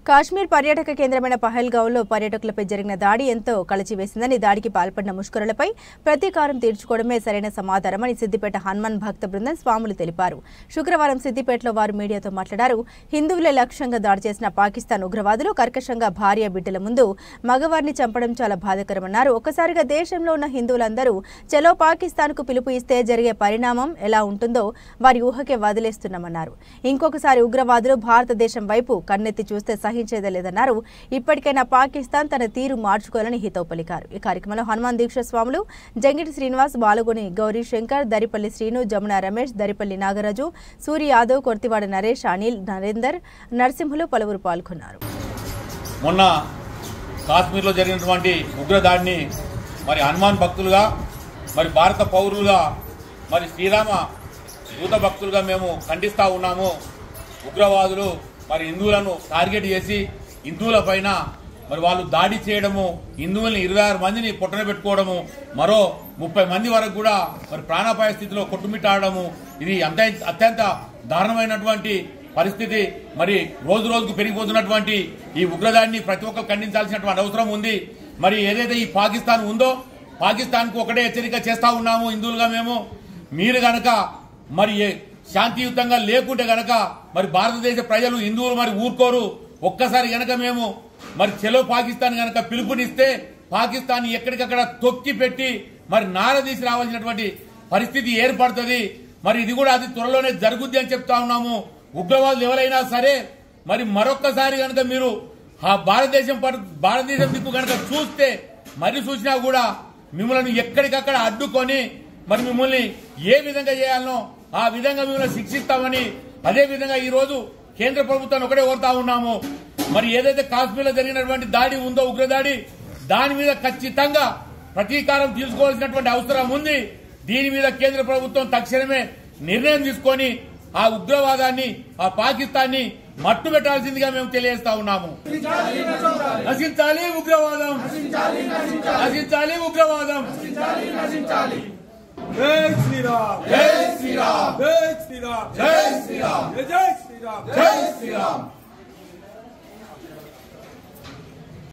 కాశ్మీర్ పర్యాటక కేంద్రమైన పహల్గావ్లో పర్యాటకులపై జరిగిన దాడి ఎంతో కలచివేసిందని, దాడికి పాల్పడిన ముష్కరులపై ప్రతీకారం తీర్చుకోవడమే సరైన సమాధానమని సిద్దిపేట హనుమాన్ భక్త బృందం స్వాములు తెలిపారు. శుక్రవారం సిద్దిపేటలో వారు మీడియాతో మాట్లాడారు. హిందువులే లక్ష్యంగా దాడి చేసిన పాకిస్తాన్ ఉగ్రవాదులు కర్కశంగా భార్య బిడ్డల ముందు మగవారిని చంపడం చాలా బాధాకరమన్నారు. ఒక్కసారిగా దేశంలో ఉన్న హిందువులందరూ చలో పాకిస్తాన్కు పిలుపు ఇస్తే జరిగే పరిణామం ఎలా ఉంటుందో వారి ఊహకే వదిలేస్తున్నామన్నారు. ఇంకొకసారి ఉగ్రవాదులు భారతదేశం వైపు కన్నెత్తి చూస్తే సహించేదే లేదన్నారు. ఇప్పటికైనా పాకిస్తాన్ తన తీరు మార్చుకోవాలని హితవు పలికారు. ఈ కార్యక్రమంలో హనుమాన్ దీక్ష స్వాములు, జంగిటి శ్రీనివాస్, బాలుగొని గౌరీ శంకర్, దరిపల్లి శ్రీను, జమున రమేష్, దరిపల్లి నాగరాజు, సూరి యాదవ్, కొర్తివాడ నరేష్, అనిల్, నరేందర్, నరసింహులు పలువురు పాల్గొన్నారు. మొన్న కాశ్మీర్లో జరిగినటువంటి ఉగ్రదాడిని మరి హనుమాన్ భక్తులుగా, మరి భారత పౌరులుగా, మరి శ్రీరామ దూత భక్తులుగా మేము ఖండిస్తూ ఉన్నాము. ఉగ్రవాదులు మరి హిందువులను టార్గెట్ చేసి హిందువుల పైన మరి వాళ్ళు దాడి చేయడము, హిందువుల్ని 26 మందిని పొట్టన పెట్టుకోవడము, మరో 30 మంది వరకు కూడా మరి ప్రాణాపాయ స్థితిలో కొట్టుమిట్టాడము, ఇది అత్యంత దారుణమైనటువంటి పరిస్థితి. మరి రోజు రోజుకు పెరిగిపోతున్నటువంటి ఈ ఉగ్రదాడిని ప్రతి ఒక్కరు ఖండించాల్సినటువంటి అవసరం ఉంది. మరి ఏదైతే ఈ పాకిస్తాన్ ఉందో, పాకిస్తాన్కు ఒకటే హెచ్చరిక చేస్తా ఉన్నాము హిందువులుగా మేము, మీరు గనక మరి శాంతియుతంగా లేకుంటే గనక మరి భారతదేశ ప్రజలు హిందువులు మరి ఊరుకోరు. ఒక్కసారి గనక మేము మరి చలో పాకిస్తాన్ గనక పిలుపునిస్తే పాకిస్తాన్ ఎక్కడికక్కడ తొక్కి పెట్టి మరి నారదీసి రావాల్సినటువంటి పరిస్థితి ఏర్పడుతుంది. మరి ఇది కూడా అది త్వరలోనే జరుగుద్ది అని చెప్తా ఉన్నాము. ఉగ్రవాదులు ఎవరైనా సరే మరి మరొక్కసారి గనక మీరు ఆ భారతదేశం దిక్కు గనక చూస్తే మరి చూసినా కూడా మిమ్మల్ని ఎక్కడికక్కడ అడ్డుకొని మరి మిమ్మల్ని ఏ విధంగా చేయాలనో ఆ విధంగా మిమ్మల్ని శిక్షిస్తామని అదే విధంగా ఈ రోజు కేంద్ర ప్రభుత్వాన్ని ఒకటే కోరుతా ఉన్నాము. మరి ఏదైతే కాశ్మీర్లో జరిగినటువంటి దాడి ఉందో, ఉగ్రదాడి, దాని మీద ఖచ్చితంగా ప్రతీకారం తీసుకోవాల్సినటువంటి అవసరం ఉంది. దీని మీద కేంద్ర ప్రభుత్వం తక్షణమే నిర్ణయం తీసుకొని ఆ ఉగ్రవాదాన్ని, ఆ పాకిస్తాన్ని మట్టు పెట్టాల్సిందిగా మేము తెలియజేస్తా ఉన్నాము. నశించాలి ఉగ్రవాదం, నశించాలి ఉగ్రవాదం. జై శ్రీరామ్, జై శ్రీరామ్, జై శ్రీరామ్, జై శ్రీరామ్, జై శ్రీరామ్, జై శ్రీరామ్.